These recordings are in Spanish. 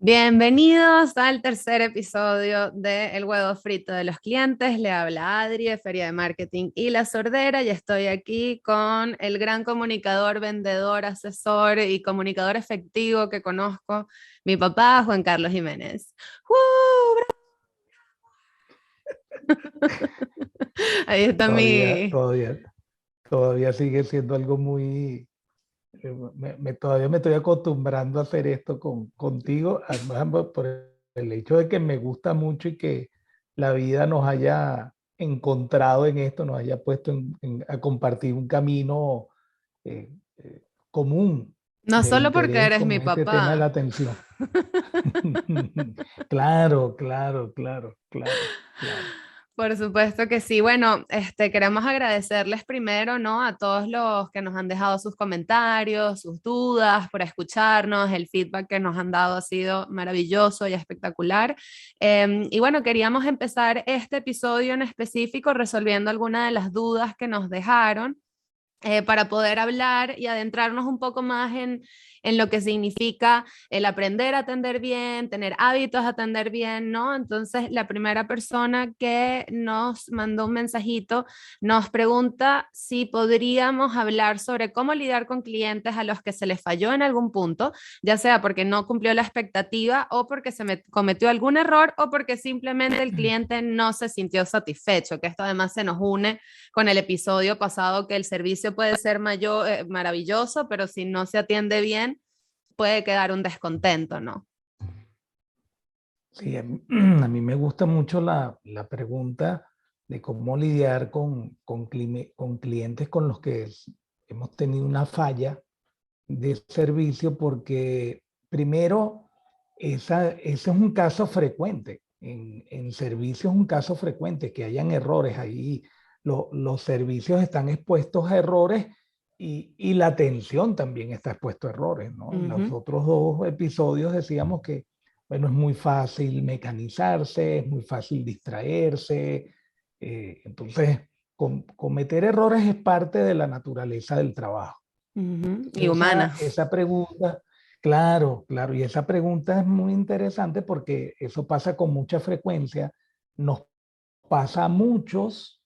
Bienvenidos al tercer episodio de El huevo frito de los clientes. Le habla Adri de Feria de Marketing y La Sordera y estoy aquí con el gran comunicador, vendedor, asesor y comunicador efectivo que conozco, mi papá, Juan Carlos Jiménez. Ahí está Todavía, mi... todavía, todavía sigue siendo algo muy... todavía me estoy acostumbrando a hacer esto contigo, además por el hecho de que me gusta mucho y que la vida nos haya encontrado en esto, nos haya puesto a compartir un camino eh, común No de solo porque interés eres mi como este tema de la papá. atención. Claro, claro, claro, claro, claro. Por supuesto que sí. Bueno, queremos agradecerles primero, ¿no? A todos los que nos han dejado sus comentarios, sus dudas, por escucharnos. El feedback que nos han dado ha sido maravilloso y espectacular. Y bueno, queríamos empezar este episodio en específico resolviendo algunas de las dudas que nos dejaron para poder hablar y adentrarnos un poco más en lo que significa el aprender a atender bien, tener hábitos a atender bien, ¿no? Entonces, la primera persona que nos mandó un mensajito nos pregunta si podríamos hablar sobre cómo lidiar con clientes a los que se les falló en algún punto, ya sea porque no cumplió la expectativa o porque cometió algún error o porque simplemente el cliente no se sintió satisfecho, que esto además se nos une con el episodio pasado que el servicio puede ser maravilloso, pero si no se atiende bien, puede quedar un descontento, ¿no? Sí, a mí me gusta mucho la pregunta de cómo lidiar con clientes con los que hemos tenido una falla de servicio, porque primero, ese es un caso frecuente. En servicio es un caso frecuente que hayan errores ahí. Los servicios están expuestos a errores y la atención también está expuesta a errores, ¿no? En los Ujú. otros dos episodios decíamos que, bueno, es muy fácil mecanizarse, es muy fácil distraerse. Entonces, cometer errores es parte de la naturaleza del trabajo. Ujú. Y Esa, humana. esa pregunta, claro, claro, y esa pregunta es muy interesante porque eso pasa con mucha frecuencia, nos pasa a muchos,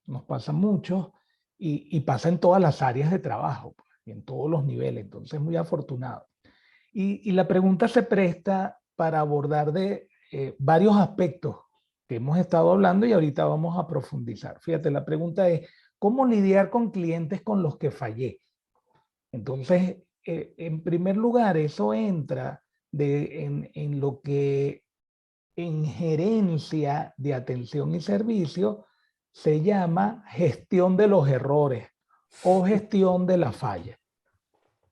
nos pasa a muchos y pasa en todas las áreas de trabajo, pues, y en todos los niveles, entonces muy afortunado. Y la pregunta se presta para abordar de varios aspectos que hemos estado hablando y ahorita vamos a profundizar. Fíjate, la pregunta es, ¿cómo lidiar con clientes con los que fallé? Entonces, en primer lugar, eso entra en lo que en gerencia de atención y servicio se llama gestión de los errores o gestión de la falla.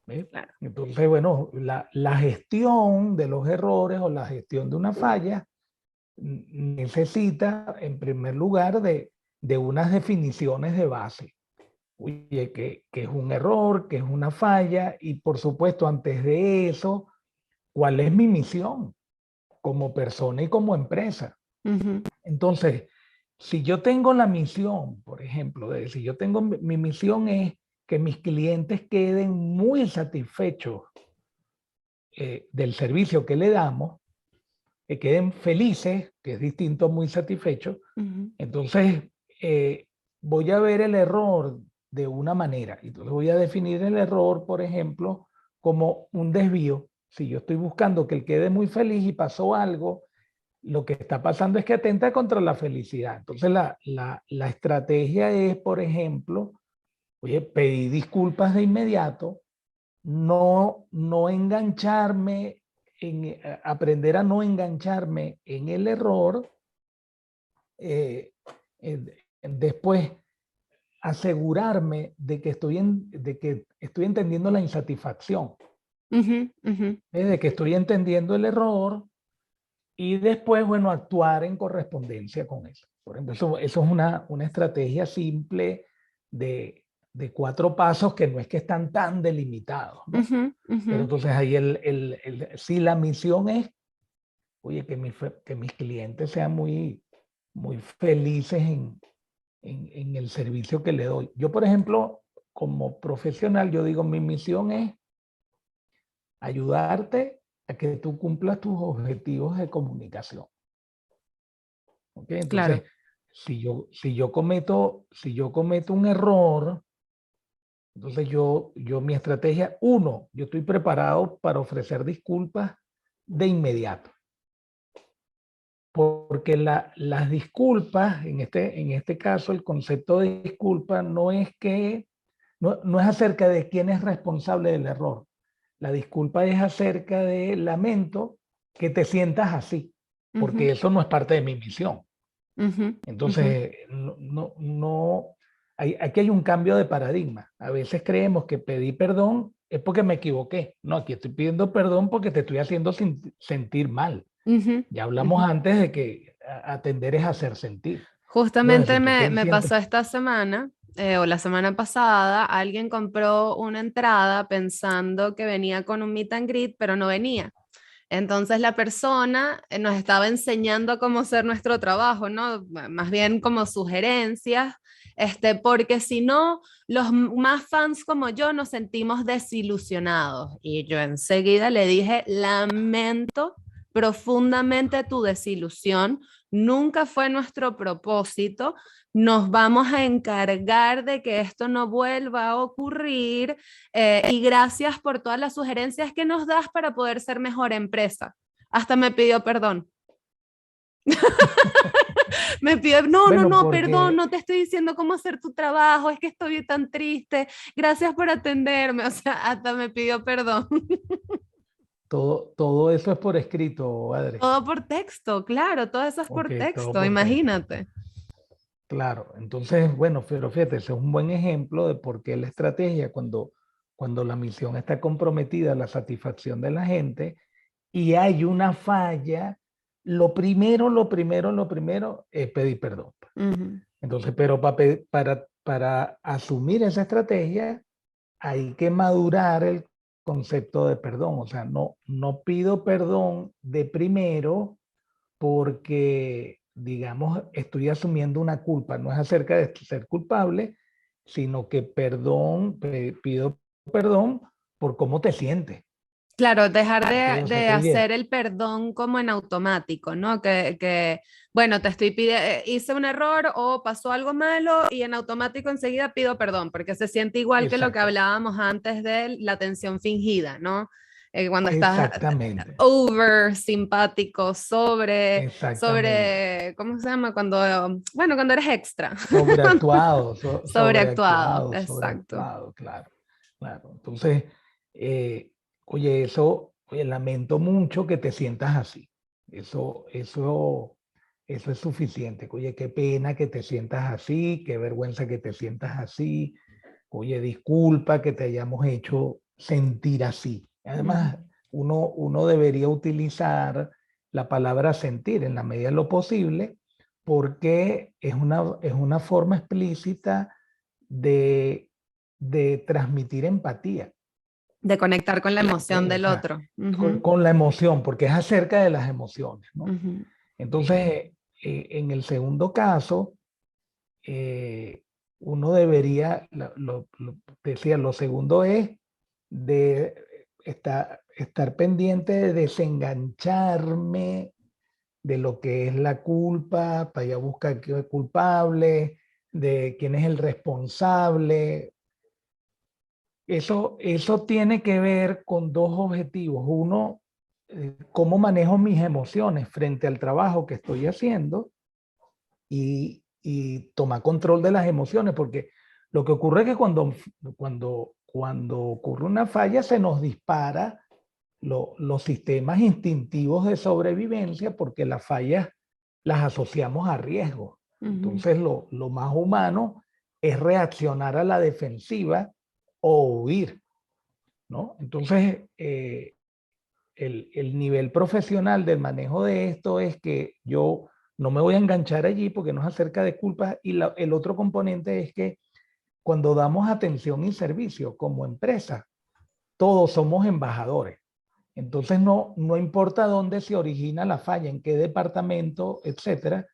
¿Ves? Claro. Entonces, bueno, la gestión de los errores o la gestión de una falla necesita, en primer lugar, de unas definiciones de base. Oye, que es un error, que es una falla, y por supuesto, antes de eso, ¿cuál es mi misión como persona y como empresa? Ujú. Entonces, si yo tengo la misión, por ejemplo, si yo tengo mi misión es que mis clientes queden muy satisfechos del servicio que le damos, que queden felices, que es distinto a muy satisfechos, Ujú. entonces voy a ver el error de una manera. Entonces voy a definir el error, por ejemplo, como un desvío. Si yo estoy buscando que él quede muy feliz y pasó algo, lo que está pasando es que atenta contra la felicidad. Entonces la estrategia es, por ejemplo, oye, pedir disculpas de inmediato, no engancharme, aprender a no engancharme en el error, eh, después asegurarme de que estoy entendiendo la insatisfacción, Ujú. Ujú. de que estoy entendiendo el error y después, bueno, actuar en correspondencia con eso. Por ejemplo, eso es una estrategia simple de 4 pasos que no es que están tan delimitados, ¿no? Ujú. Pero Ujú. entonces ahí si la misión es, oye, que mis clientes sean muy felices en el servicio que le doy. Yo, por ejemplo, como profesional, yo digo, mi misión es ayudarte a que tú cumplas tus objetivos de comunicación. ¿Okay? Entonces, Claro. si yo cometo un error, entonces mi estrategia, uno, yo estoy preparado para ofrecer disculpas de inmediato. Porque las disculpas, en este caso, el concepto de disculpa no es acerca de quién es responsable del error. La disculpa es acerca de lamento que te sientas así, porque Ujú, eso no es parte de mi misión. ujú, ujú. Entonces, aquí hay un cambio de paradigma. A veces creemos que pedí perdón es porque me equivoqué. No, aquí estoy pidiendo perdón porque te estoy haciendo sentir mal. Ujú, Ya hablamos ujú. antes de que atender es hacer sentir. Entonces, Justamente si tú me te sientes, pasó esta semana, o la semana pasada, alguien compró una entrada pensando que venía con un meet and greet, pero no venía. Entonces la persona nos estaba enseñando cómo hacer nuestro trabajo, ¿no? Más bien como sugerencias, porque si no, más fans como yo nos sentimos desilusionados. Y yo enseguida le dije, lamento profundamente tu desilusión, nunca fue nuestro propósito, nos vamos a encargar de que esto no vuelva a ocurrir y gracias por todas las sugerencias que nos das para poder ser mejor empresa. Hasta me pidió perdón. Me pidió, no, no, bueno, no, perdón, porque no te estoy diciendo cómo hacer tu trabajo, es que estoy tan triste, gracias por atenderme, o sea, hasta me pidió perdón. todo eso es por escrito, Adri. Todo por texto, claro, todo eso es Ok, por todo texto, por texto. imagínate. Claro, entonces, bueno, pero fíjate, ese es un buen ejemplo de por qué la estrategia, cuando la misión está comprometida a la satisfacción de la gente y hay una falla, lo primero es pedir perdón. Ujú. Entonces, pero para asumir esa estrategia, hay que madurar el concepto de perdón. O sea, no pido perdón de primero porque, digamos, estoy asumiendo una culpa. No es acerca de ser culpable, sino que pido perdón por cómo te sientes. Claro, dejar Ok, de, o sea de que, oye, hacer el perdón como en automático, ¿no? Bueno, te estoy pidiendo, hice un error o pasó algo malo y en automático enseguida pido perdón, porque se siente igual que lo que exacto, hablábamos antes de la atención fingida, ¿no? Cuando estás exactamente, over simpático, exactamente. ¿cómo se llama? Cuando eres extra, Sobreactuado, sobreactuado, sobreactuado, exacto. sobreactuado, claro, claro. Entonces, eh, oye, lamento mucho que te sientas así. Eso es suficiente. Oye, qué pena que te sientas así, qué vergüenza que te sientas así. Oye, disculpa que te hayamos hecho sentir así. Ujú. Además, uno debería utilizar la palabra sentir en la medida de lo posible porque es una forma explícita de, de transmitir empatía. De conectar con la ¿Ok? emoción O del sea, otro. con, Ujú, con la emoción, porque es acerca de las emociones, ¿no? ujú. Entonces, en el segundo caso, eh, uno debería, decía, lo segundo es de estar pendiente de desengancharme de lo que es la culpa, para ir a buscar qué es culpable, de quién es el responsable. Eso tiene que ver con dos objetivos. Uno, cómo manejo mis emociones frente al trabajo que estoy haciendo y tomar control de las emociones, porque lo que ocurre es que cuando ocurre una falla se nos dispara los sistemas instintivos de sobrevivencia porque las fallas las asociamos a riesgo. Ujú. Entonces lo más humano es reaccionar a la defensiva o huir, ¿no? Entonces, el nivel profesional del manejo de esto es que yo no me voy a enganchar allí porque no es acerca de culpas y el otro componente es que cuando damos atención y servicio como empresa, todos somos embajadores. Entonces no importa dónde se origina la falla, en qué departamento, etcétera,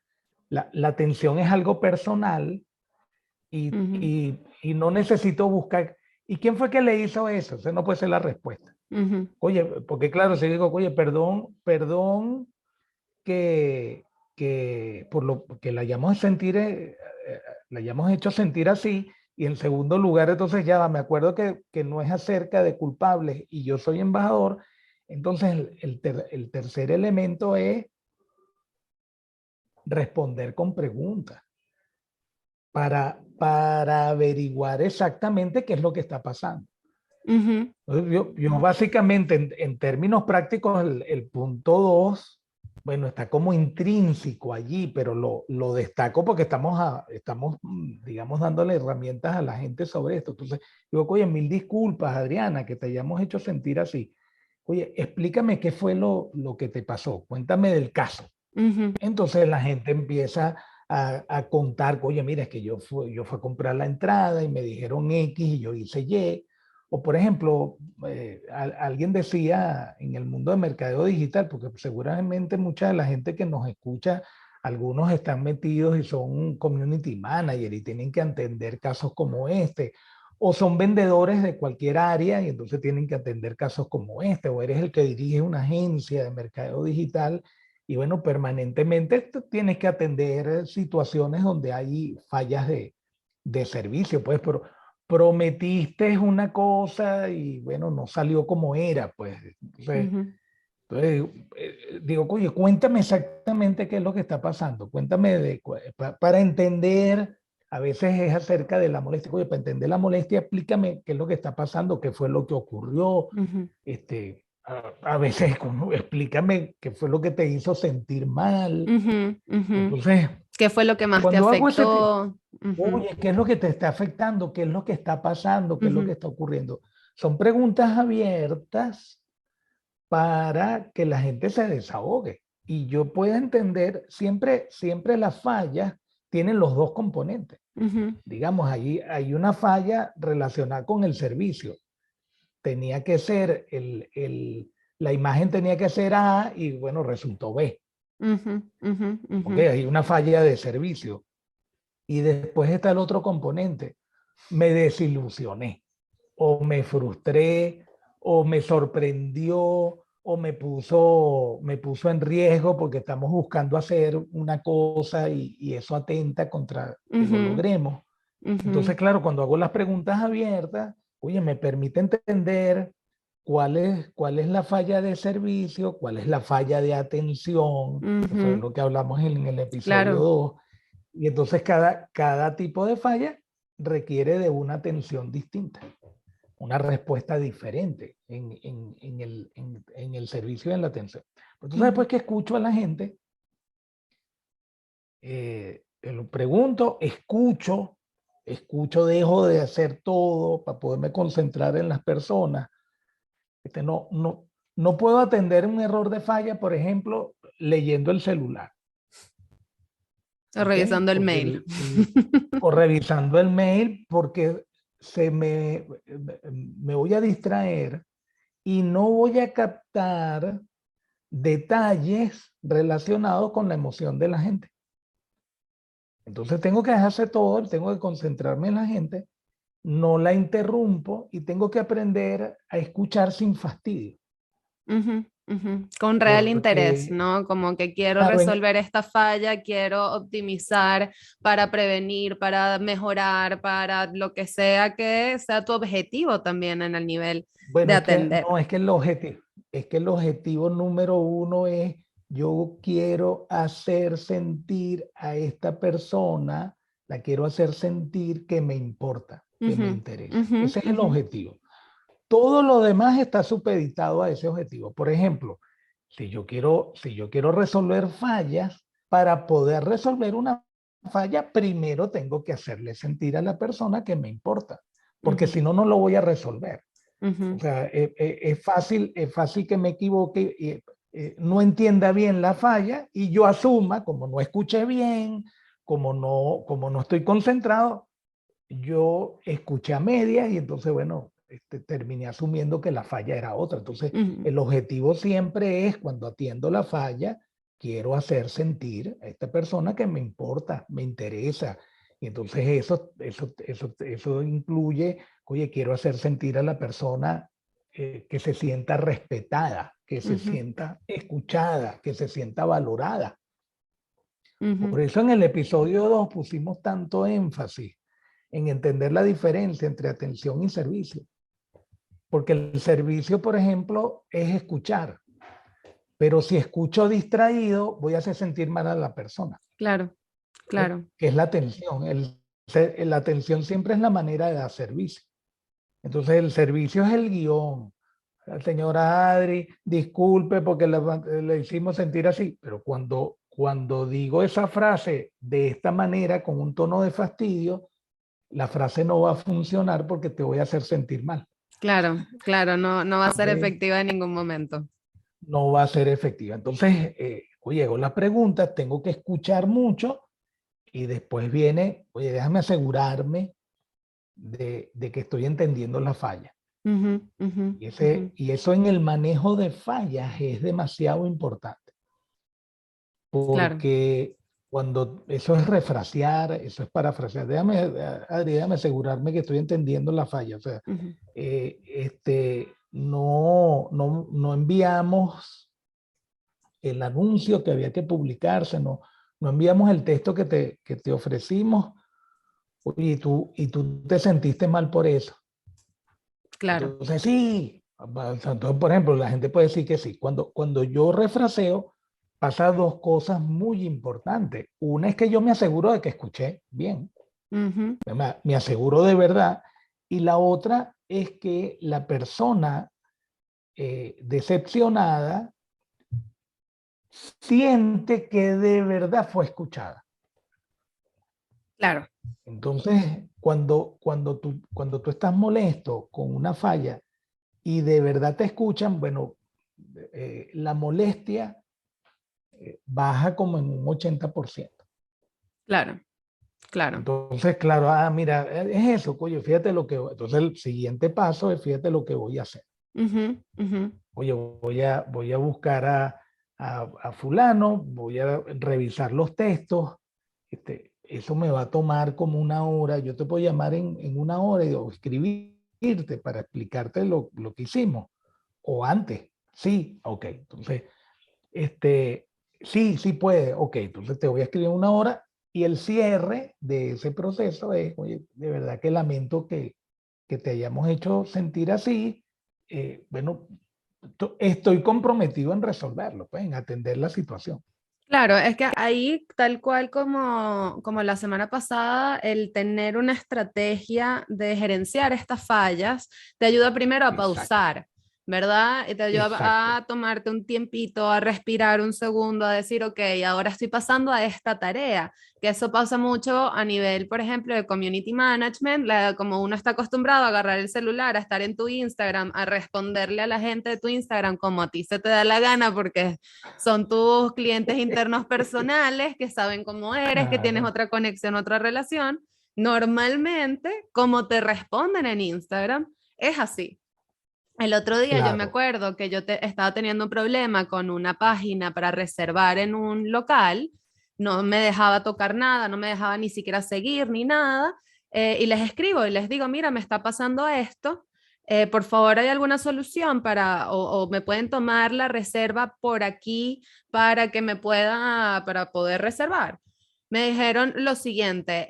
la atención es algo personal y, Ujú. y no necesito buscar ¿Y quién fue que le hizo eso? Esa no puede ser la respuesta. Ujú. Oye, porque claro, si digo, oye, perdón que, por lo que la hayamos sentir, la hayamos hecho sentir así, y en segundo lugar, entonces ya va, me acuerdo que no es acerca de culpables y yo soy embajador, entonces el tercer elemento es responder con preguntas para averiguar exactamente qué es lo que está pasando. Ujú. Yo básicamente, en términos prácticos, el punto 2, bueno, está como intrínseco allí, pero lo destaco porque estamos, digamos, dándole herramientas a la gente sobre esto. Entonces, digo, oye, mil disculpas, Adriana, que te hayamos hecho sentir así. Oye, explícame qué fue lo que te pasó. Cuéntame del caso. Ujú. Entonces la gente empieza a contar, oye, mira, es que yo fui a comprar la entrada y me dijeron X y yo hice Y. O por ejemplo, alguien decía en el mundo de mercadeo digital, porque seguramente mucha de la gente que nos escucha, algunos están metidos y son community manager y tienen que atender casos como este, o son vendedores de cualquier área y entonces tienen que atender casos como este, o eres el que dirige una agencia de mercadeo digital y bueno, permanentemente tienes que atender situaciones donde hay fallas de servicio, pues, pero prometiste una cosa y bueno, no salió como era, pues. Ujú. Entonces, digo, oye, cuéntame exactamente qué es lo que está pasando, cuéntame para entender, a veces es acerca de la molestia, oye, para entender la molestia, explícame qué es lo que está pasando, qué fue lo que ocurrió, Ujú. a veces como, explícame qué fue lo que te hizo sentir mal. Ujú. Ujú. Entonces, ¿Qué fue lo que más te cuando hago ese tipo, afectó? Ujú. oye, ¿qué es lo que te está afectando? ¿Qué es lo que está pasando? ¿Qué es lo que Ujú. está ocurriendo? Son preguntas abiertas para que la gente se desahogue. Y yo pueda entender, siempre las fallas tienen los dos componentes. Ujú. Digamos, ahí hay una falla relacionada con el servicio. Tenía que ser, la imagen tenía que ser A y bueno, resultó B. Ujú. Ujú. Ok, Ujú. hay una falla de servicio. Y después está el otro componente. Me desilusioné, o me frustré, o me sorprendió, o me puso en riesgo porque estamos buscando hacer una cosa y eso atenta contra que lo Ujú. logremos. Ujú. Entonces, claro, cuando hago las preguntas abiertas, oye, me permite entender cuál es la falla de servicio, cuál es la falla de atención, que fue Ujú. lo que hablamos en el episodio Claro. 2. Y entonces cada tipo de falla requiere de una atención distinta, una respuesta diferente en el servicio y en la atención. Entonces, Ujú. después que escucho a la gente, lo pregunto, escucho, dejo de hacer todo para poderme concentrar en las personas. No puedo atender un error de falla, por ejemplo, leyendo el celular. ¿Ok? Revisando el Porque mail. o revisando el mail, porque me voy a distraer y no voy a captar detalles relacionados con la emoción de la gente. Entonces tengo que dejarse todo, tengo que concentrarme en la gente, no la interrumpo y tengo que aprender a escuchar sin fastidio. Ujú. Ujú. Con real interés, Porque, ¿no? Como que quiero claro, resolver esta falla, quiero optimizar para prevenir, para mejorar, para lo que sea tu objetivo también en el nivel de bueno, atender. no, es que el objetivo número uno es, yo quiero hacer sentir a esta persona, la quiero hacer sentir que me importa, que me Ujú. interesa. Ujú. Ese es el Ujú. objetivo. Todo lo demás está supeditado a ese objetivo. Por ejemplo, si yo quiero resolver fallas, para poder resolver una falla, primero tengo que hacerle sentir a la persona que me importa, porque Ujú. si no, no lo voy a resolver. O Ujú. sea, es fácil que me equivoque, no entienda bien la falla y yo asuma, como no escuché bien, como no estoy concentrado, yo escuché a medias y entonces, bueno, terminé asumiendo que la falla era otra. Entonces, Ujú. el objetivo siempre es, cuando atiendo la falla, quiero hacer sentir a esta persona que me importa, me interesa, Y entonces eso incluye, oye, quiero hacer sentir a la persona que se sienta respetada, que se sienta escuchada, que se sienta valorada. Por eso en el episodio 2 pusimos tanto énfasis en entender la diferencia entre atención y servicio. Porque el servicio, por ejemplo, es escuchar. Pero si escucho distraído, voy a hacer sentir mal a la persona. Claro, claro. Que es la atención. La atención siempre es la manera de dar servicio. Entonces el servicio es el guión. Señora Adri, disculpe porque le hicimos sentir así, pero cuando digo esa frase de esta manera, con un tono de fastidio, la frase no va a funcionar porque te voy a hacer sentir mal. Claro, claro, no va a ser Entonces, efectiva en ningún momento. no va a ser efectiva. Entonces, llegó la pregunta, tengo que escuchar mucho y después viene, oye, déjame asegurarme de que estoy entendiendo la falla. Y eso en el manejo de fallas es demasiado importante. Claro. Porque cuando eso es refrasear, eso es parafrasear. Adri, déjame asegurarme que estoy entendiendo la falla. O sea, no enviamos el anuncio que había que publicarse, no enviamos el texto que te ofrecimos y tú te sentiste mal por eso. Claro. Entonces sí, entonces, por ejemplo, la gente puede decir que sí. Cuando yo refraseo, pasa dos cosas muy importantes. Una es que yo me aseguro de que escuché bien, me aseguro de verdad. Y la otra es que la persona decepcionada siente que de verdad fue escuchada. Claro. Entonces, cuando tú estás molesto con una falla y de verdad te escuchan, bueno, la molestia baja como en un 80%. Claro, claro. Entonces, claro, mira, es eso, coño, fíjate lo que... Entonces, el siguiente paso es, fíjate lo que voy a hacer. Oye, voy a buscar a fulano, voy a revisar los textos, eso me va a tomar como una hora, yo te puedo llamar en una hora o escribirte para explicarte lo que hicimos, o antes, sí, ok, entonces, sí puede, ok, entonces te voy a escribir una hora y el cierre de ese proceso es, oye, de verdad que lamento que te hayamos hecho sentir así, bueno, estoy comprometido en resolverlo, pues, en atender la situación. Claro, es que ahí, tal cual como la semana pasada, el tener una estrategia de gerenciar estas fallas te ayuda primero a Exacto, pausar, ¿verdad? Y te ayuda exacto. a tomarte un tiempito, a respirar un segundo, a decir, ok, ahora estoy pasando a esta tarea, que eso pasa mucho a nivel, por ejemplo, de community management, como uno está acostumbrado a agarrar el celular, a estar en tu Instagram, a responderle a la gente de tu Instagram como a ti se te da la gana, porque son tus clientes internos personales que saben cómo eres, que tienes Claro, otra conexión, otra relación. Normalmente, como te responden en Instagram, es así. El otro día yo me claro. acuerdo que estaba teniendo un problema con una página para reservar en un local, no me dejaba tocar nada, no me dejaba ni siquiera seguir ni nada, y les escribo y les digo, mira, me está pasando esto, por favor, ¿hay alguna solución o me pueden tomar la reserva por aquí para que para poder reservar? Me dijeron lo siguiente,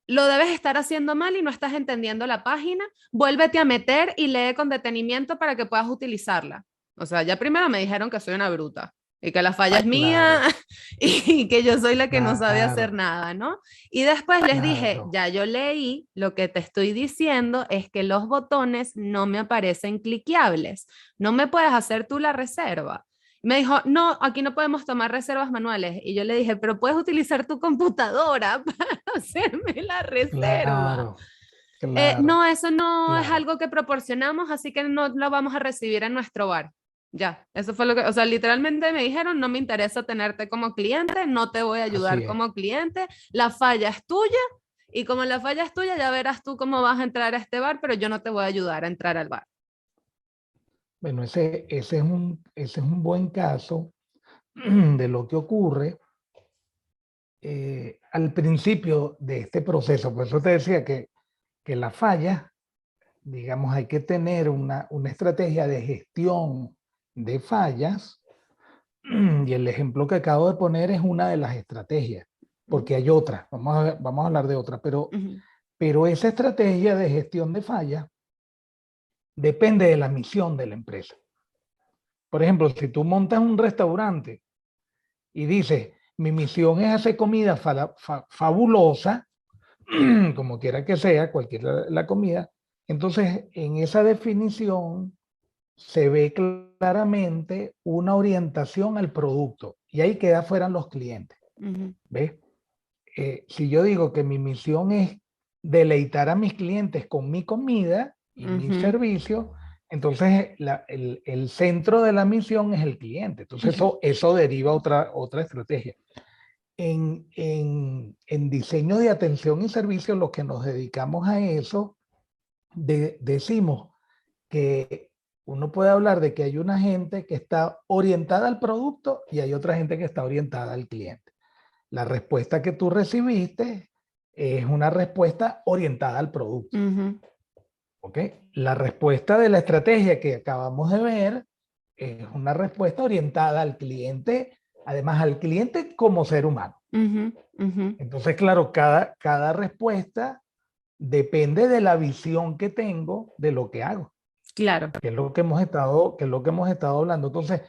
lo debes estar haciendo mal y no estás entendiendo la página, vuélvete a meter y lee con detenimiento para que puedas utilizarla. O sea, ya primero me dijeron que soy una bruta y que la falla es mía Claro, y que yo soy la que no sabe hacer claro, nada, ¿no? Y después les dije, claro. ya yo leí, lo que te estoy diciendo es que los botones no me aparecen cliqueables, no me puedes hacer tú la reserva. Me dijo, no, aquí no podemos tomar reservas manuales. Y yo le dije, pero puedes utilizar tu computadora para hacerme la reserva. Claro, claro, No, eso no es claro. algo que proporcionamos, así que no lo vamos a recibir en nuestro bar. Ya, eso fue lo que, o sea, literalmente me dijeron, no me interesa tenerte como cliente, no te voy a ayudar Así es. como cliente, la falla es tuya y como la falla es tuya, ya verás tú cómo vas a entrar a este bar, pero yo no te voy a ayudar a entrar al bar. Bueno, ese es un buen caso de lo que ocurre al principio de este proceso, por eso te decía que la falla, digamos, hay que tener una estrategia de gestión de fallas, y el ejemplo que acabo de poner es una de las estrategias, porque hay otras, vamos a hablar de otras, pero esa estrategia de gestión de fallas depende de la misión de la empresa. Por ejemplo, si tú montas un restaurante y dices, mi misión es hacer comida fabulosa, como quiera que sea, cualquier la comida, entonces en esa definición se ve claramente una orientación al producto y ahí queda fuera los clientes. ¿Ves? Si yo digo que mi misión es deleitar a mis clientes con mi comida y mi servicio, entonces el centro de la misión es el cliente. Entonces eso deriva otra estrategia. En diseño de atención y servicio, los que nos dedicamos a eso, decimos que uno puede hablar de que hay una gente que está orientada al producto y hay otra gente que está orientada al cliente. La respuesta que tú recibiste es una respuesta orientada al producto. ¿Ok? La respuesta de la estrategia que acabamos de ver es una respuesta orientada al cliente, además al cliente como ser humano. Entonces, claro, cada respuesta depende de la visión que tengo de lo que hago. Claro. Que es lo que hemos estado hablando. Entonces,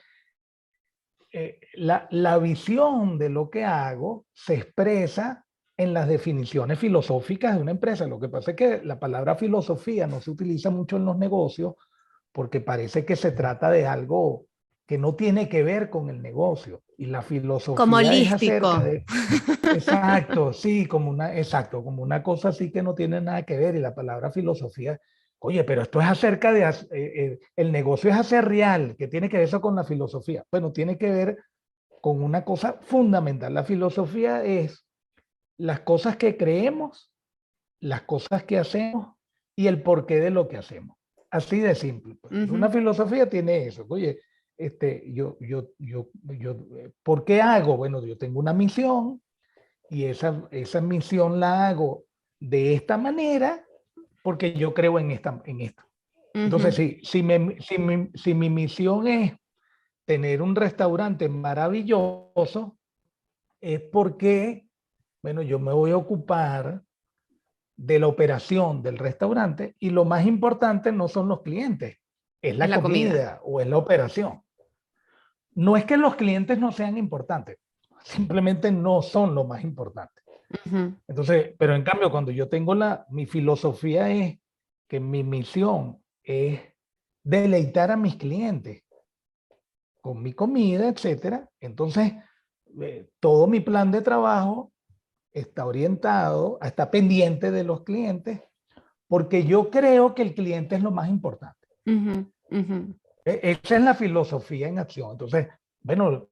la visión de lo que hago se expresa en las definiciones filosóficas de una empresa. Lo que pasa es que la palabra filosofía no se utiliza mucho en los negocios porque parece que se trata de algo que no tiene que ver con el negocio. Y la Como filosofía es acerca holístico. de... Exacto, sí, como una cosa así que no tiene nada que ver. Y la palabra filosofía, oye, pero esto es acerca de, el negocio es hacer real, ¿qué tiene que ver eso con la filosofía? Bueno, tiene que ver con una cosa fundamental. La filosofía es las cosas que creemos, las cosas que hacemos y el porqué de lo que hacemos. Así de simple. Pues. Una filosofía tiene eso. Oye, ¿por qué hago? Bueno, yo tengo una misión y esa misión la hago de esta manera porque yo creo en esto. Entonces, si mi misión es tener un restaurante maravilloso, es porque, bueno, yo me voy a ocupar de la operación del restaurante y lo más importante no son los clientes, es Es la la comida. comida o es la operación. No es que los clientes no sean importantes, simplemente no son lo más importante. Entonces, pero en cambio, cuando yo tengo mi filosofía es que mi misión es deleitar a mis clientes con mi comida, etcétera. Entonces, todo mi plan de trabajo está orientado, está pendiente de los clientes, porque yo creo que el cliente es lo más importante. Esa es la filosofía en acción. Entonces, bueno,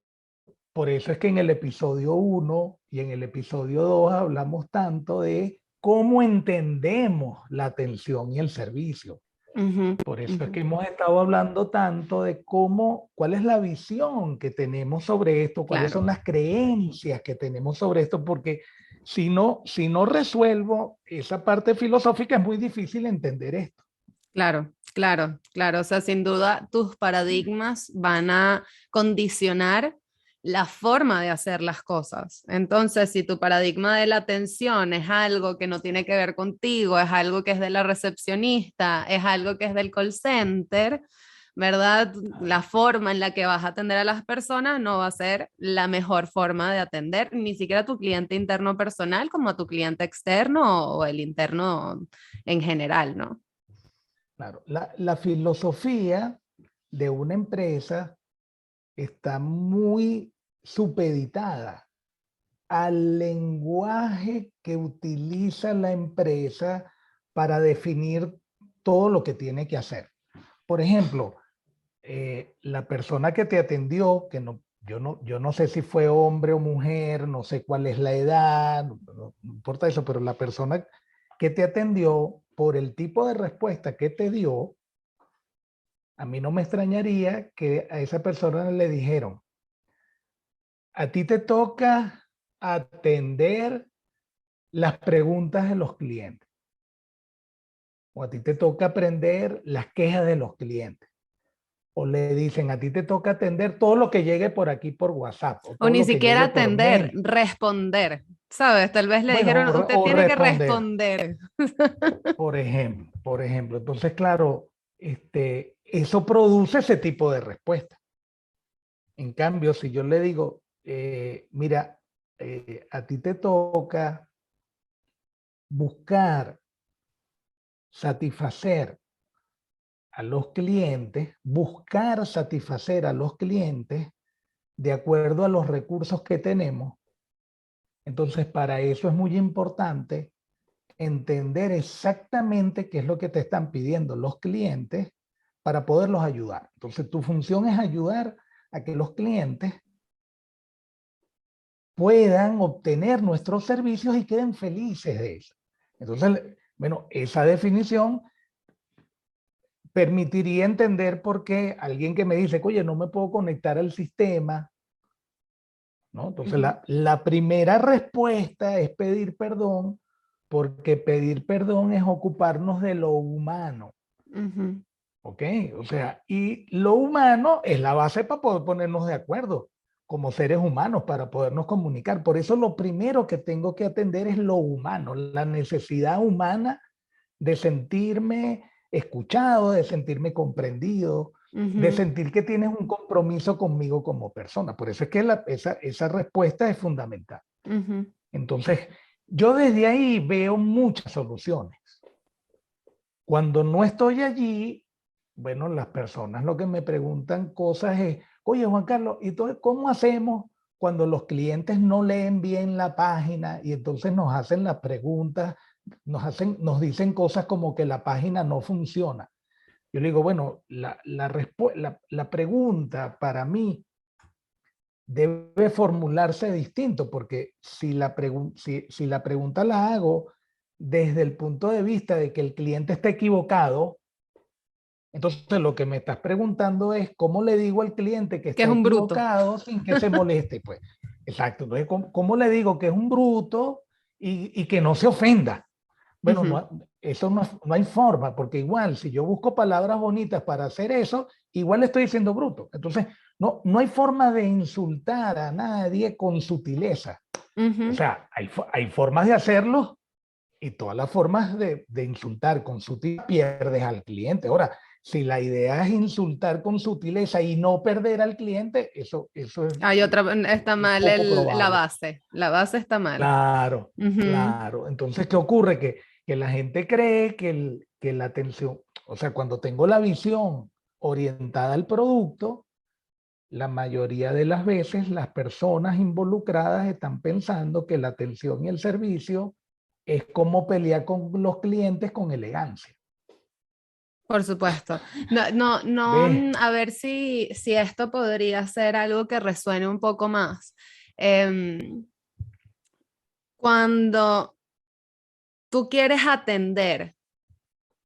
por eso es que en el episodio 1 y en el episodio 2 hablamos tanto de cómo entendemos la atención y el servicio. Por eso es que hemos estado hablando tanto de cuál es la visión que tenemos sobre esto, cuáles son las creencias que tenemos sobre esto, porque si no resuelvo esa parte filosófica es muy difícil entender esto. Claro, claro, claro. O sea, sin duda tus paradigmas van a condicionar la forma de hacer las cosas. Entonces, si tu paradigma de la atención es algo que no tiene que ver contigo, es algo que es de la recepcionista, es algo que es del call center, ¿verdad? La forma en la que vas a atender a las personas no va a ser la mejor forma de atender ni siquiera a tu cliente interno personal como a tu cliente externo o el interno en general, ¿no? Claro, la filosofía de una empresa está muy supeditada al lenguaje que utiliza la empresa para definir todo lo que tiene que hacer. Por ejemplo, la persona que te atendió, yo no sé si fue hombre o mujer, no sé cuál es la edad, no importa eso, pero la persona que te atendió, por el tipo de respuesta que te dio, a mí no me extrañaría que a esa persona le dijeron, a ti te toca atender las preguntas de los clientes. O a ti te toca aprender las quejas de los clientes. O le dicen, a ti te toca atender todo lo que llegue por aquí por WhatsApp, o O todo ni lo que siquiera llegue por atender, mail. responder, ¿sabes? Tal vez le Bueno, dijeron, usted o tiene que responder, responder. por ejemplo. Por ejemplo. Entonces, claro, eso produce ese tipo de respuesta. En cambio, si yo le digo, mira, a ti te toca buscar satisfacer a los clientes, buscar satisfacer a los clientes de acuerdo a los recursos que tenemos. Entonces, para eso es muy importante entender exactamente qué es lo que te están pidiendo los clientes para poderlos ayudar. Entonces, tu función es ayudar a que los clientes puedan obtener nuestros servicios y queden felices de eso. Entonces, bueno, esa definición permitiría entender por qué alguien que me dice, oye, no me puedo conectar al sistema, ¿no? Entonces, la primera respuesta es pedir perdón, porque pedir perdón es ocuparnos de lo humano. ¿Ok? O sea, y lo humano es la base para poder ponernos de acuerdo como seres humanos, para podernos comunicar. Por eso lo primero que tengo que atender es lo humano, la necesidad humana de sentirme escuchado, de sentirme comprendido, de sentir que tienes un compromiso conmigo como persona. Por eso es que esa respuesta es fundamental. Entonces, yo desde ahí veo muchas soluciones. Cuando no estoy allí, bueno, las personas lo que me preguntan cosas es, oye, Juan Carlos, ¿y entonces cómo hacemos cuando los clientes no leen bien la página y entonces nos hacen las preguntas, nos dicen cosas como que la página no funciona? Yo le digo, bueno, la pregunta para mí debe formularse distinto, porque si la pregunta la hago desde el punto de vista de que el cliente está equivocado, entonces lo que me estás preguntando es cómo le digo al cliente que Que es está un bruto. equivocado sin que se moleste. Pues, exacto. Entonces, ¿cómo le digo que es un bruto y que no se ofenda? Bueno, eso no hay forma, porque igual si yo busco palabras bonitas para hacer eso, igual estoy diciendo bruto. Entonces, no hay forma de insultar a nadie con sutileza. O sea, hay formas de hacerlo y todas las formas de insultar con sutileza pierdes al cliente. Ahora, si la idea es insultar con sutileza y no perder al cliente, eso Hay otra, está es mal poco la probable. base. La base está mal. Claro, claro. Entonces, ¿qué ocurre? Que la gente cree que la atención, o sea, cuando tengo la visión orientada al producto, la mayoría de las veces las personas involucradas están pensando que la atención y el servicio es como pelear con los clientes con elegancia. Por supuesto. No, ¿Ves? a ver si esto podría ser algo que resuene un poco más. Em, Cuando tú quieres atender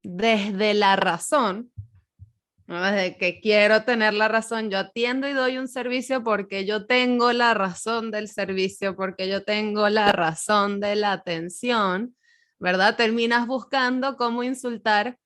desde la razón, ¿no? Desde que quiero tener la razón, yo atiendo y doy un servicio porque yo tengo la razón del servicio, porque yo tengo la razón de la atención, ¿verdad? Terminas buscando cómo insultar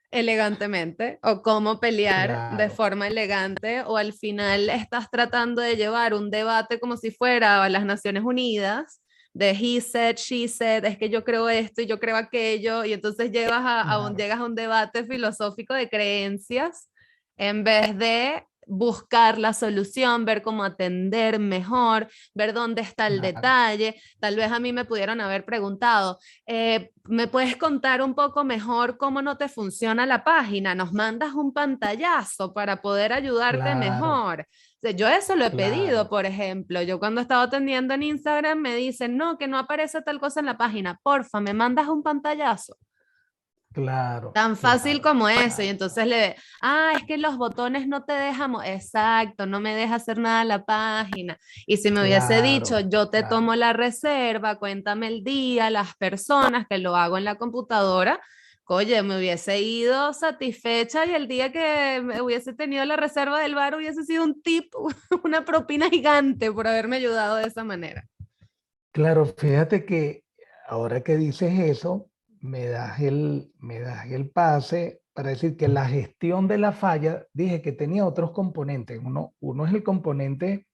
elegantemente o cómo pelear de Claro, forma elegante o al final estás tratando de llevar un debate como si fuera a las Naciones Unidas de he said, she said, es que yo creo esto y yo creo aquello y entonces claro, llegas a un debate filosófico de creencias en vez de buscar la solución, ver cómo atender mejor, ver dónde está el claro, detalle. Tal vez a mí me pudieron haber preguntado, ¿me puedes contar un poco mejor cómo no te funciona la página? Nos mandas un pantallazo para poder ayudarte claro, mejor. O sea, yo eso lo he pedido, claro, por ejemplo. Yo cuando estaba atendiendo en Instagram me dicen, no, que no aparece tal cosa en la página. Porfa, me mandas un pantallazo. claro, Tan fácil claro, como eso. Y claro, entonces es que los botones no te dejamos. Exacto, no me deja hacer nada la página. Y si me hubiese dicho, claro, yo te tomo claro. la reserva, cuéntame el día, las personas que lo hago en la computadora, oye, me hubiese ido satisfecha y el día que me hubiese tenido la reserva del bar hubiese sido un tip, una propina gigante por haberme ayudado de esa manera. Claro, fíjate que ahora que dices eso, me das el pase para decir que la gestión de la falla, dije que tenía otros componentes. Uno es el componente,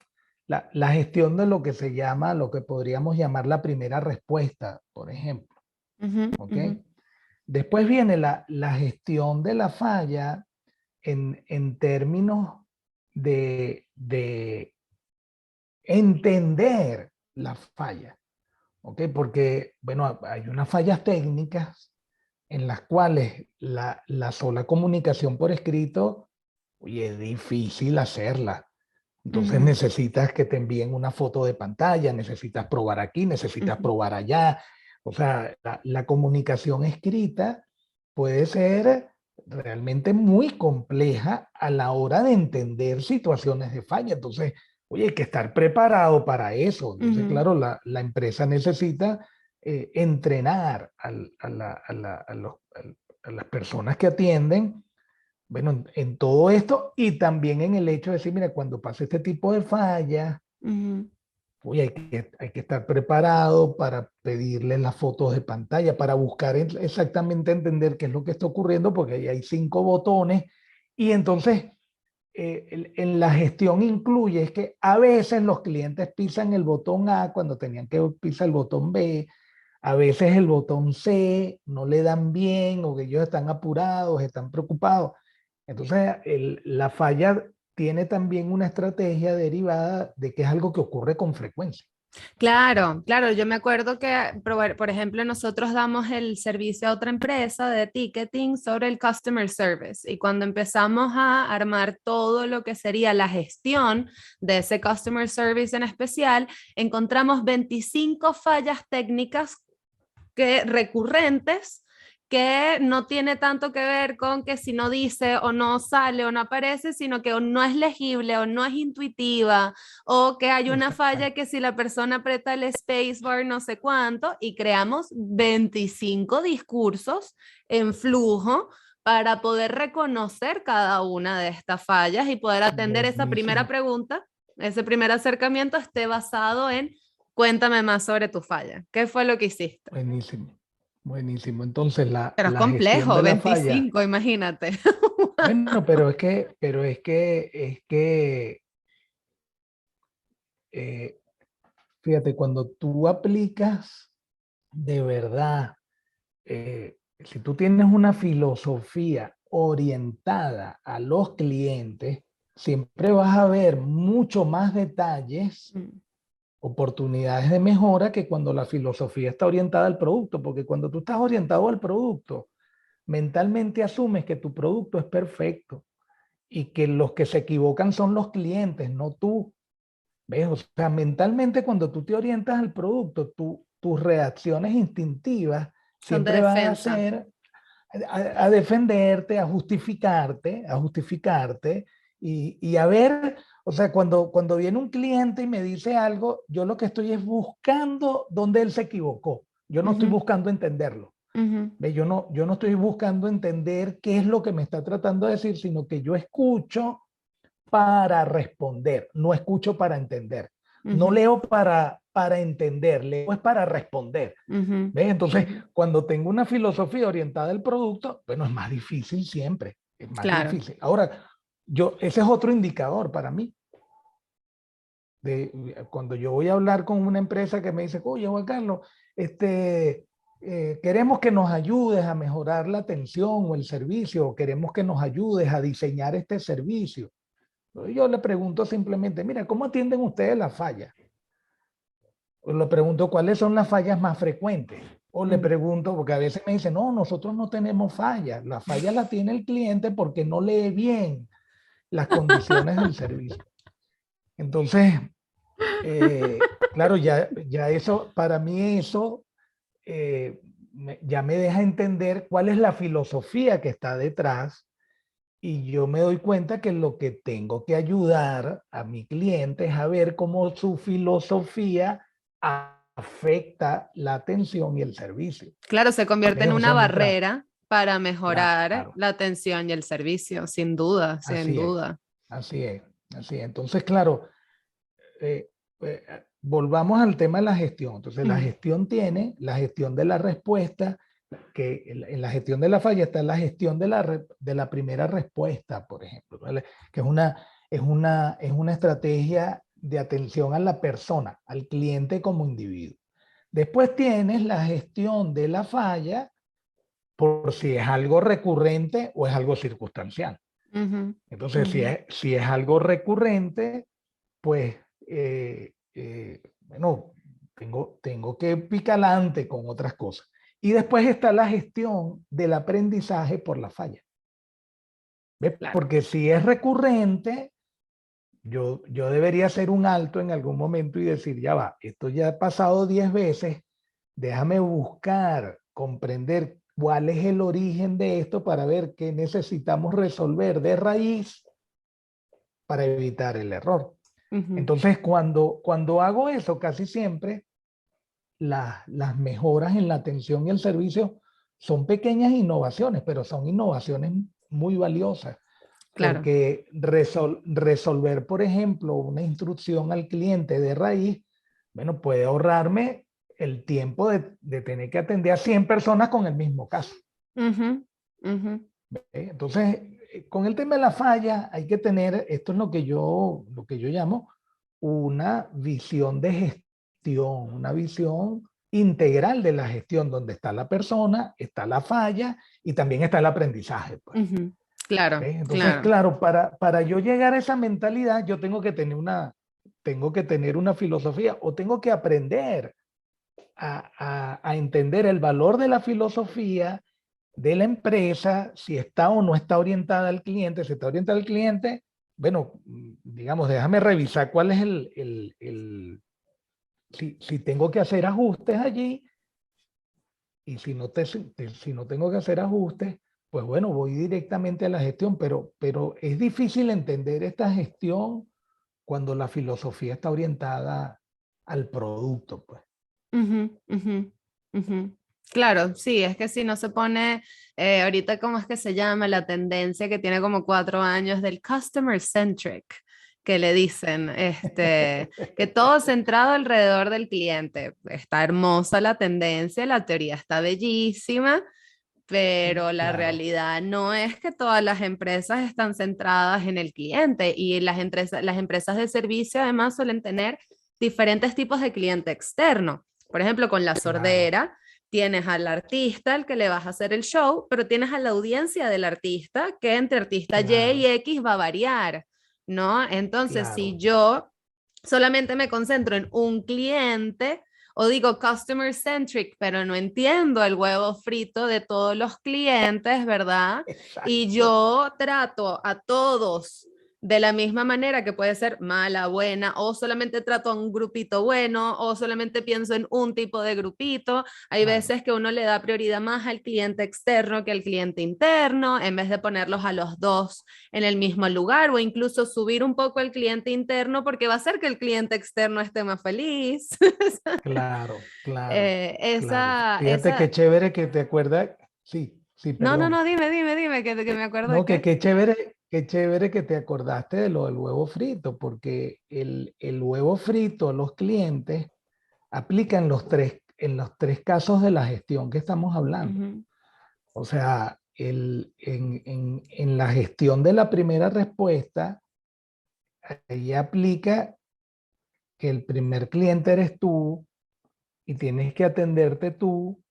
la gestión de lo que se llama, lo que podríamos llamar la primera respuesta, por ejemplo. Ujú, ¿Ok? ujú, Después viene la gestión de la falla en términos de entender la falla. ¿Ok? Porque, bueno, hay unas fallas técnicas en las cuales la sola comunicación por escrito, oye, es difícil hacerla. Entonces ujú, necesitas que te envíen una foto de pantalla, necesitas probar aquí, necesitas ujú, probar allá. O sea, la comunicación escrita puede ser realmente muy compleja a la hora de entender situaciones de falla. Entonces, oye, hay que estar preparado para eso. Entonces, ujú. claro, la empresa necesita entrenar a las personas que atienden, bueno, en todo esto y también en el hecho de decir, mira, cuando pase este tipo de fallas, Ujú, uy, hay que estar preparado para pedirle las fotos de pantalla, para buscar exactamente entender qué es lo que está ocurriendo, porque ahí hay 5 botones. Y entonces, en la gestión incluye es que a veces los clientes pisan el botón A cuando tenían que pisar el botón B, a veces el botón C no le dan bien o que ellos están apurados, están preocupados. Entonces, la falla tiene también una estrategia derivada de que es algo que ocurre con frecuencia. claro, claro, yo me acuerdo que, por ejemplo, nosotros damos el servicio a otra empresa de ticketing sobre el customer service y cuando empezamos a armar todo lo que sería la gestión de ese customer service en especial, encontramos 25 fallas técnicas recurrentes que no tiene tanto que ver con que si no dice o no sale o no aparece, sino que o no es legible o no es intuitiva o que hay una falla Exacto. que si la persona aprieta el spacebar no sé cuánto y creamos 25 discursos en flujo para poder reconocer cada una de estas fallas y poder atender esa primera Buenísimo, pregunta, ese primer acercamiento esté basado en cuéntame más sobre tu falla. ¿Qué fue lo que hiciste? buenísimo, buenísimo. Entonces, Pero es la gestión complejo, de la falla, 25, imagínate. bueno, es que, eh, fíjate, cuando tú aplicas de verdad, si tú tienes una filosofía orientada a los clientes, siempre vas a ver mucho más detalles, Mm, oportunidades de mejora que cuando la filosofía está orientada al producto, porque cuando tú estás orientado al producto, mentalmente asumes que tu producto es perfecto y que los que se equivocan son los clientes, no tú. ¿Ves? O sea, mentalmente cuando tú te orientas al producto, tus reacciones instintivas son de siempre van a defensa. ser a defenderte, a justificarte y a ver, o sea, cuando viene un cliente y me dice algo, yo lo que estoy es buscando dónde él se equivocó. Yo no estoy Ujú, buscando entenderlo. ujú, ¿Ve? Yo no estoy buscando entender qué es lo que me está tratando de decir, sino que yo escucho para responder, no escucho para entender. No ujú, leo para entender, leo es para responder. ujú, ¿Ves? Entonces, ujú. cuando tengo una filosofía orientada al producto, bueno, es más difícil siempre, es más Claro. difícil. Ahora, ese es otro indicador para mí. Cuando yo voy a hablar con una empresa que me dice, oye, Juan Carlos, queremos que nos ayudes a mejorar la atención o el servicio, o queremos que nos ayudes a diseñar este servicio. Yo le pregunto simplemente, mira, ¿cómo atienden ustedes las fallas? O le pregunto cuáles son las fallas más frecuentes. O le Mm, pregunto, porque a veces me dicen, no, nosotros no tenemos fallas. La falla la tiene el cliente porque no lee bien las condiciones del servicio. Entonces, claro, ya eso, para mí eso ya me deja entender cuál es la filosofía que está detrás y yo me doy cuenta que lo que tengo que ayudar a mi cliente es a ver cómo su filosofía afecta la atención y el servicio. claro, se convierte ¿Ves? en O una sea, mientras, barrera para mejorar claro, la atención y el servicio, sin duda, sin así es, duda. así es, así es. Entonces, claro, eh, volvamos al tema de la gestión. Entonces, la gestión tiene la gestión de la respuesta, que en la gestión de la falla está la gestión de la primera respuesta, por ejemplo, ¿vale? Que es una estrategia de atención a la persona, al cliente como individuo. Después tienes la gestión de la falla por si es algo recurrente o es algo circunstancial. Entonces, si es algo recurrente, pues, bueno, tengo que picalante con otras cosas. Y después está la gestión del aprendizaje por la falla. ¿Ves? Claro. Porque si es recurrente, yo debería hacer un alto en algún momento y decir, ya va, esto ya ha pasado 10 veces, déjame buscar, comprender cuál es el origen de esto para ver qué necesitamos resolver de raíz para evitar el error. Entonces, cuando hago eso, casi siempre las mejoras en la atención y el servicio son pequeñas innovaciones, pero son innovaciones muy valiosas. Claro. Porque resolver, por ejemplo, una instrucción al cliente de raíz, bueno, puede ahorrarme el tiempo de tener que atender a 100 personas con el mismo caso. Entonces, con el tema de la falla, hay que tener, esto es lo que yo llamo una visión de gestión, una visión integral de la gestión, donde está la persona, está la falla y también está el aprendizaje. Pues. Claro. Entonces, claro, para yo llegar a esa mentalidad, yo tengo que tener una filosofía o tengo que aprender a entender el valor de la filosofía de la empresa, si está o no está orientada al cliente. Si está orientada al cliente, bueno, digamos, déjame revisar cuál es si tengo que hacer ajustes allí, y si no tengo que hacer ajustes, pues bueno, voy directamente a la gestión, pero es difícil entender esta gestión cuando la filosofía está orientada al producto, pues. Claro, sí, es que si no se pone, ahorita cómo es que se llama la tendencia que tiene como 4 años del customer centric, que le dicen, que todo centrado alrededor del cliente. Está hermosa la tendencia, la teoría está bellísima, pero la realidad no es que todas las empresas están centradas en el cliente, y las empresas de servicio además suelen tener diferentes tipos de cliente externo. Por ejemplo, con la sordera, tienes al artista al que le vas a hacer el show, pero tienes a la audiencia del artista, que entre artista Y y X va a variar, ¿no? Entonces, si yo solamente me concentro en un cliente, o digo customer centric, pero no entiendo el huevo frito de todos los clientes, ¿verdad? Exacto. Y yo trato a todos de la misma manera, que puede ser mala, buena, o solamente trato a un grupito bueno, o solamente pienso en un tipo de grupito. Hay veces que uno le da prioridad más al cliente externo que al cliente interno, en vez de ponerlos a los dos en el mismo lugar, o incluso subir un poco el cliente interno, porque va a hacer que el cliente externo esté más feliz. Claro. Esa... qué chévere que te acuerdas. Sí, perdón. No, dime, que me acuerdo No, de qué chévere que te acordaste de lo del huevo frito, porque el huevo frito a los clientes aplica en los tres casos de la gestión que estamos hablando. O sea, en la gestión de la primera respuesta, ahí aplica que el primer cliente eres tú y tienes que atenderte tú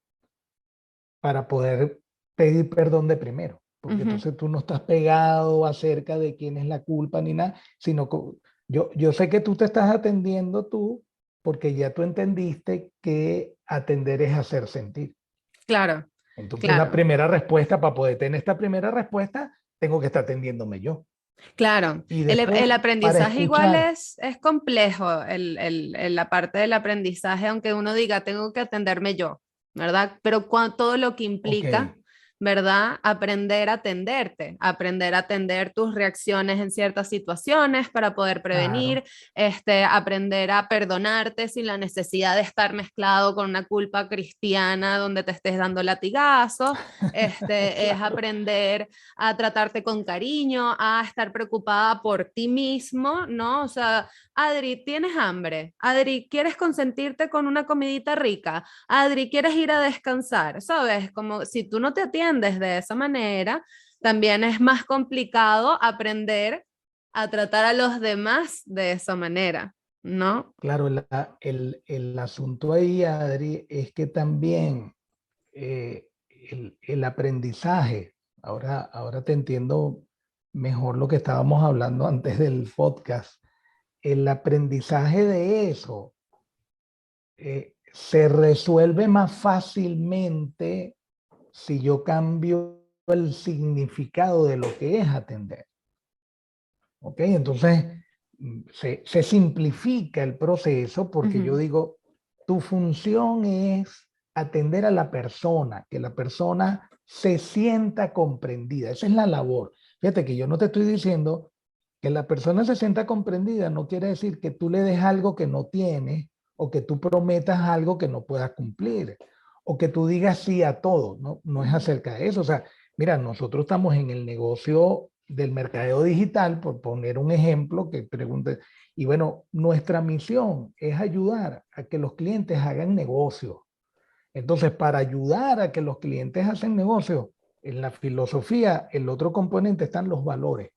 para poder pedir perdón de primero. Porque entonces tú no estás pegado acerca de quién es la culpa ni nada, sino que yo sé que tú te estás atendiendo tú porque ya tú entendiste que atender es hacer sentir. Claro. Entonces la primera respuesta, para poder tener esta primera respuesta, tengo que estar atendiéndome yo. Claro, y después, el aprendizaje igual es complejo, la parte del aprendizaje, aunque uno diga, tengo que atenderme yo, ¿verdad? Pero todo lo que implica ¿verdad? Aprender a atenderte, aprender a atender tus reacciones en ciertas situaciones para poder prevenir, Claro. aprender a perdonarte sin la necesidad de estar mezclado con una culpa cristiana donde te estés dando latigazos, es Claro. aprender a tratarte con cariño, a estar preocupada por ti mismo, ¿no? O sea, Adri, ¿tienes hambre? Adri, ¿quieres consentirte con una comidita rica? Adri, ¿quieres ir a descansar? ¿Sabes? Como si tú no te atiendes de esa manera, también es más complicado aprender a tratar a los demás de esa manera, ¿no? Claro, el asunto ahí, Adri, es que también el aprendizaje, ahora te entiendo mejor lo que estábamos hablando antes del podcast, el aprendizaje de eso se resuelve más fácilmente si yo cambio el significado de lo que es atender. ¿Ok? Entonces, se simplifica el proceso porque yo Ujú. digo, tu función es atender a la persona, que la persona se sienta comprendida. Esa es la labor. Fíjate que yo no te estoy diciendo que la persona se sienta comprendida, no quiere decir que tú le des algo que no tiene o que tú prometas algo que no puedas cumplir o que tú digas sí a todo. No, no es acerca de eso. O sea, mira, nosotros estamos en el negocio del mercadeo digital, por poner un ejemplo que pregunte, y bueno, nuestra misión es ayudar a que los clientes hagan negocio. Entonces, para ayudar a que los clientes hacen negocio, en la filosofía, el otro componente están los valores.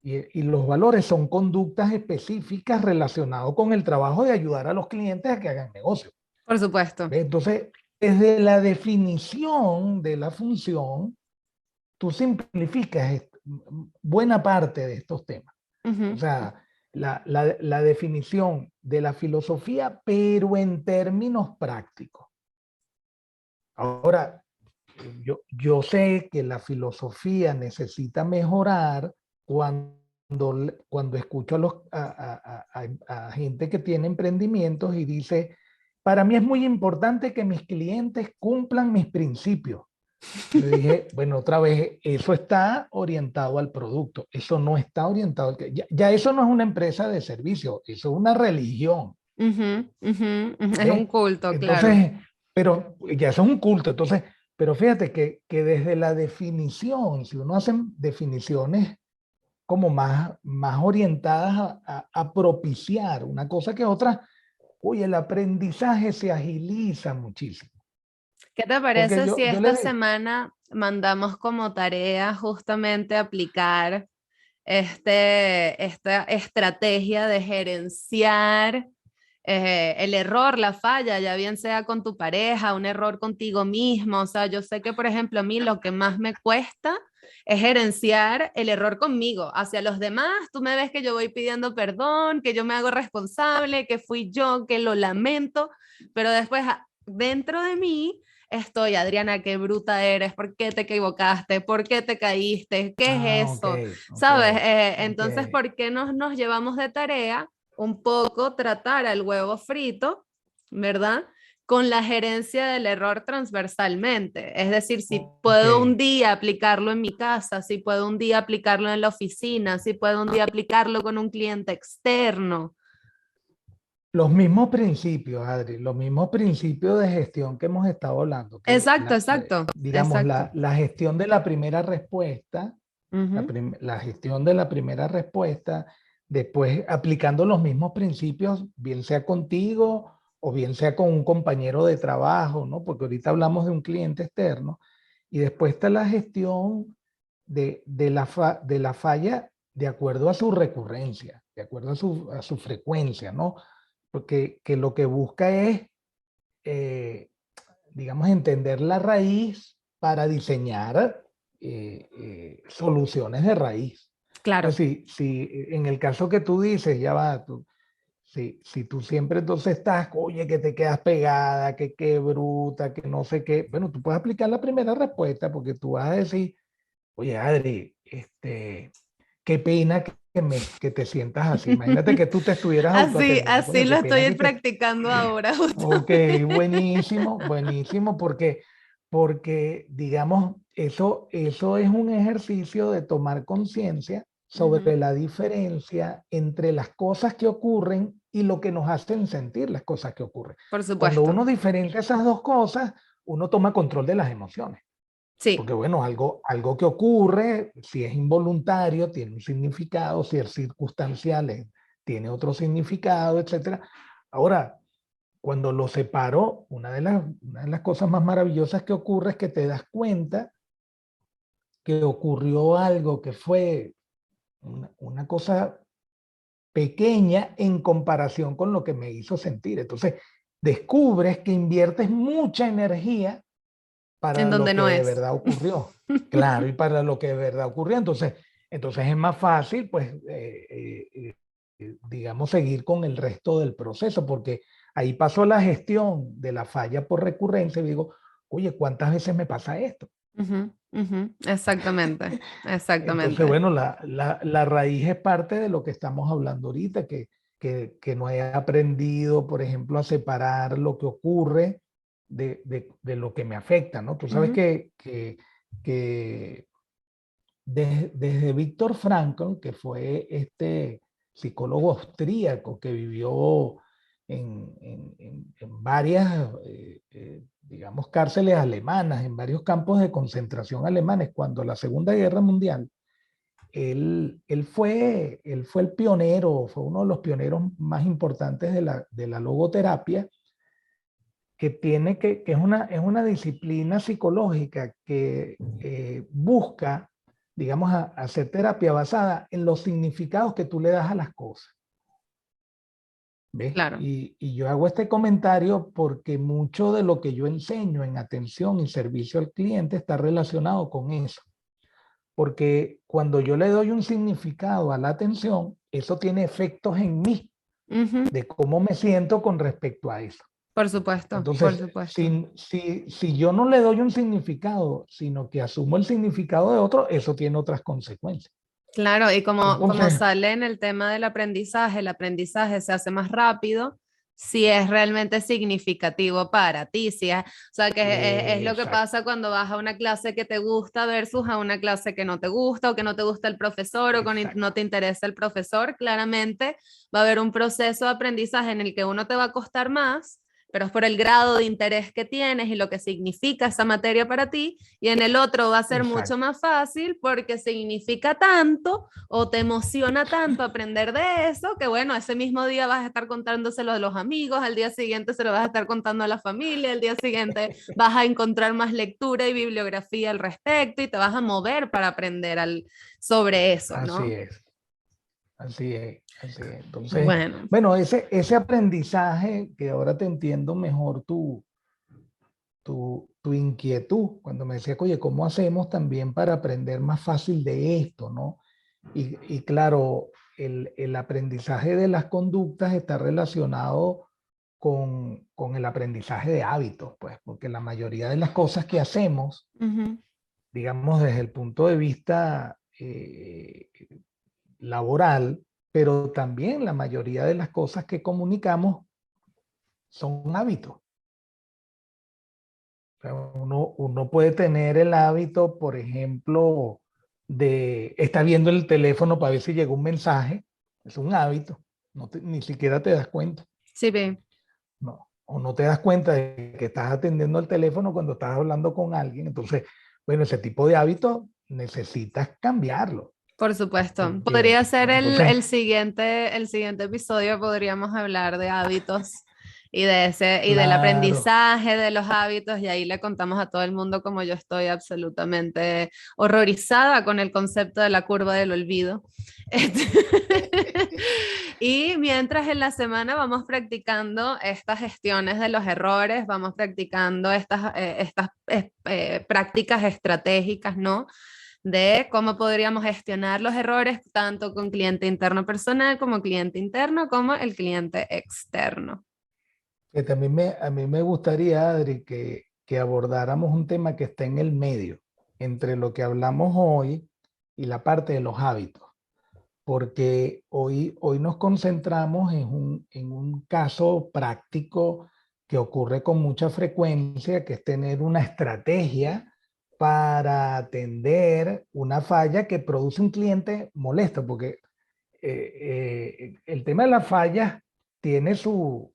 Y los valores son conductas específicas relacionadas con el trabajo de ayudar a los clientes a que hagan negocio. Por supuesto. Entonces, desde la definición de la función, tú simplificas buena parte de estos temas. O Ujú. sea, la definición de la filosofía, pero en términos prácticos. Ahora, yo sé que la filosofía necesita mejorar cuando, cuando escucho a gente que tiene emprendimientos y dice, para mí es muy importante que mis clientes cumplan mis principios. Yo dije, bueno, otra vez, eso está orientado al producto, eso no está orientado al ya eso no es una empresa de servicio, eso es una religión, Ujú, ujú, ujú. Es un ¿ves? culto, claro. Entonces, pero ya eso es un culto, entonces, pero fíjate que desde la definición, si uno hace definiciones como más orientadas a propiciar una cosa que otra, oye, el aprendizaje se agiliza muchísimo. ¿Qué te Porque parece si yo le esta digo, semana mandamos como tarea justamente aplicar esta estrategia de gerenciar el error, la falla, ya bien sea con tu pareja, un error contigo mismo? O sea, yo sé que, por ejemplo, a mí lo que más me cuesta es gerenciar el error conmigo. Hacia los demás, tú me ves que yo voy pidiendo perdón, que yo me hago responsable, que fui yo, que lo lamento, pero después dentro de mí estoy, Adriana, qué bruta eres, ¿por qué te equivocaste? ¿Por qué te caíste? ¿Qué ah, es ok, eso? ok, ¿Sabes? ok. Entonces, ¿por qué nos llevamos de tarea un poco tratar al huevo frito, ¿verdad? Con la gerencia del error transversalmente. Es decir, si Ok. puedo un día aplicarlo en mi casa, si puedo un día aplicarlo en la oficina, si puedo un día aplicarlo con un cliente externo. Los mismos principios, Adri, los mismos principios de gestión que hemos estado hablando, que Exacto, exacto, digamos, exacto. la gestión de la primera respuesta, Ujú. la gestión de la primera respuesta, después aplicando los mismos principios, bien sea contigo o bien sea con un compañero de trabajo, ¿no? Porque ahorita hablamos de un cliente externo, y después está la gestión de la falla de acuerdo a su recurrencia, de acuerdo a su frecuencia, ¿no? Porque que lo que busca es, eh, digamos, entender la raíz para diseñar soluciones de raíz. Claro. Entonces, si en el caso que tú dices, ya va, si tú siempre entonces estás, oye, que te quedas pegada, que qué bruta, que no sé qué, bueno, tú puedes aplicar la primera respuesta porque tú vas a decir, oye, Adri, qué pena que te sientas así. Imagínate que tú te estuvieras Así, autoatendiendo. así Coño, lo qué pena estoy que te... practicando ahora, Ok, justamente. buenísimo, buenísimo, porque porque, digamos, eso es un ejercicio de tomar conciencia sobre la diferencia entre las cosas que ocurren y lo que nos hacen sentir las cosas que ocurren. Por Cuando supuesto. uno diferencia esas dos cosas, uno toma control de las emociones. Sí, Porque bueno, algo que ocurre, si es involuntario, tiene un significado, si es circunstancial, tiene otro significado, etcétera. Ahora, cuando lo separo, una de las cosas más maravillosas que ocurre es que te das cuenta que ocurrió algo que fue una cosa pequeña en comparación con lo que me hizo sentir. Entonces, descubres que inviertes mucha energía en para lo donde que no de es. verdad ocurrió. Claro, y para lo que de verdad ocurrió. Entonces es más fácil, pues, digamos, seguir con el resto del proceso, porque ahí pasó la gestión de la falla por recurrencia y digo, oye, ¿cuántas veces me pasa esto? Ujú, ujú. Exactamente, Entonces, exactamente. bueno, la raíz es parte de lo que estamos hablando ahorita, que no he aprendido, por ejemplo, a separar lo que ocurre de lo que me afecta, ¿no? Tú sabes Ujú. que desde Víctor Frankl, que fue este psicólogo austríaco que vivió en varias, digamos, cárceles alemanas, en varios campos de concentración alemanes, cuando la Segunda Guerra Mundial, él fue el pionero, fue uno de los pioneros más importantes de la logoterapia, que es una disciplina psicológica que busca, digamos, hacer terapia basada en los significados que tú le das a las cosas. ¿Ves? Claro. Y yo hago este comentario porque mucho de lo que yo enseño en atención y servicio al cliente está relacionado con eso. Porque cuando yo le doy un significado a la atención, eso tiene efectos en mí, Ujú. de cómo me siento con respecto a eso. Por supuesto, por Entonces, supuesto. si yo no le doy un significado, sino que asumo el significado de otro, eso tiene otras consecuencias. Claro, y como Entonces, sale en el tema del aprendizaje, el aprendizaje se hace más rápido si es realmente significativo para ti. Si es, o sea, que es lo que exacto, pasa cuando vas a una clase que te gusta versus a una clase que no te gusta o que no te gusta el profesor o que no exacto. te interesa el profesor. Claramente va a haber un proceso de aprendizaje en el que uno te va a costar más, pero es por el grado de interés que tienes y lo que significa esa materia para ti, y en el otro va a ser mucho Exacto. más fácil porque significa tanto o te emociona tanto aprender de eso, que bueno, ese mismo día vas a estar contándoselo a los amigos, al día siguiente se lo vas a estar contando a la familia, al día siguiente vas a encontrar más lectura y bibliografía al respecto y te vas a mover para aprender sobre eso, Así ¿no? es, así es, así es. Entonces, Bueno, bueno, ese aprendizaje que ahora te entiendo mejor tu inquietud, cuando me decía, oye, ¿cómo hacemos también para aprender más fácil de esto, no? Y claro, el aprendizaje de las conductas está relacionado con el aprendizaje de hábitos, pues, porque la mayoría de las cosas que hacemos, ujú, digamos, desde el punto de vista laboral, pero también la mayoría de las cosas que comunicamos son hábitos. O sea, uno puede tener el hábito, por ejemplo, de estar viendo el teléfono para ver si llegó un mensaje. Es un hábito. Ni siquiera te das cuenta. sí, bien, No. O no te das cuenta de que estás atendiendo el teléfono cuando estás hablando con alguien. Entonces, bueno, ese tipo de hábito necesitas cambiarlo. por supuesto. Porque, Podría ser entonces, el siguiente episodio, podríamos hablar de hábitos y de y del claro. aprendizaje de los hábitos, y ahí le contamos a todo el mundo como yo estoy absolutamente horrorizada con el concepto de la curva del olvido. Este, y mientras en la semana vamos practicando estas gestiones de los errores, vamos practicando estas prácticas estratégicas, ¿no? De cómo podríamos gestionar los errores tanto con cliente interno personal como cliente interno como el cliente externo. Que también a mí me gustaría, Adri, que abordáramos un tema que está en el medio, entre lo que hablamos hoy y la parte de los hábitos, porque hoy nos concentramos en un caso práctico que ocurre con mucha frecuencia, que es tener una estrategia para atender una falla que produce un cliente molesto, porque el tema de las fallas tiene sus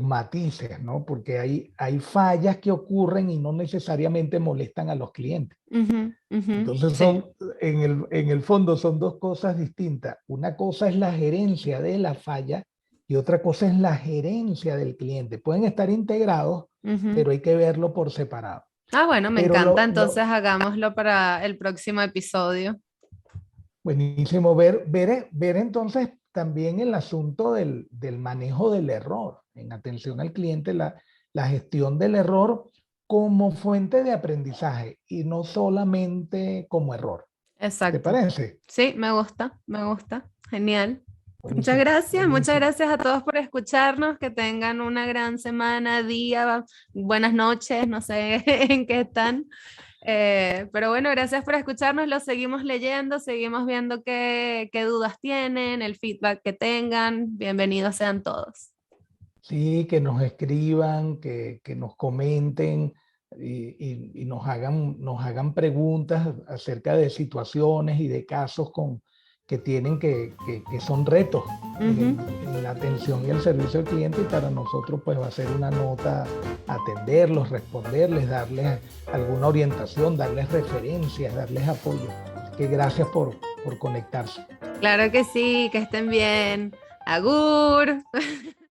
matices, ¿no? Porque hay fallas que ocurren y no necesariamente molestan a los clientes. Ujú, ujú, Entonces sí. en el fondo son dos cosas distintas. Una cosa es la gerencia de la falla y otra cosa es la gerencia del cliente. Pueden estar integrados, Ujú. pero hay que verlo por separado. Ah, bueno, me Pero encanta. Entonces hagámoslo para el próximo episodio. buenísimo ver entonces también el asunto del manejo del error, en atención al cliente, la gestión del error como fuente de aprendizaje y no solamente como error. ¿Te Exacto. parece? Sí, me gusta, me gusta. Genial. Buenísimo, Muchas buenísimo. gracias a todos por escucharnos, que tengan una gran semana, día, buenas noches, no sé en qué están. Pero bueno, gracias por escucharnos, lo seguimos leyendo, seguimos viendo qué dudas tienen, el feedback que tengan, bienvenidos sean todos. Sí, que nos escriban, que nos comenten y nos hagan preguntas acerca de situaciones y de casos que tienen que son retos Ujú. en la atención y el servicio al cliente y para nosotros pues va a ser una nota atenderlos, responderles, darles alguna orientación, darles referencias, darles apoyo. Así que gracias por conectarse. Claro que sí, que estén bien. Agur.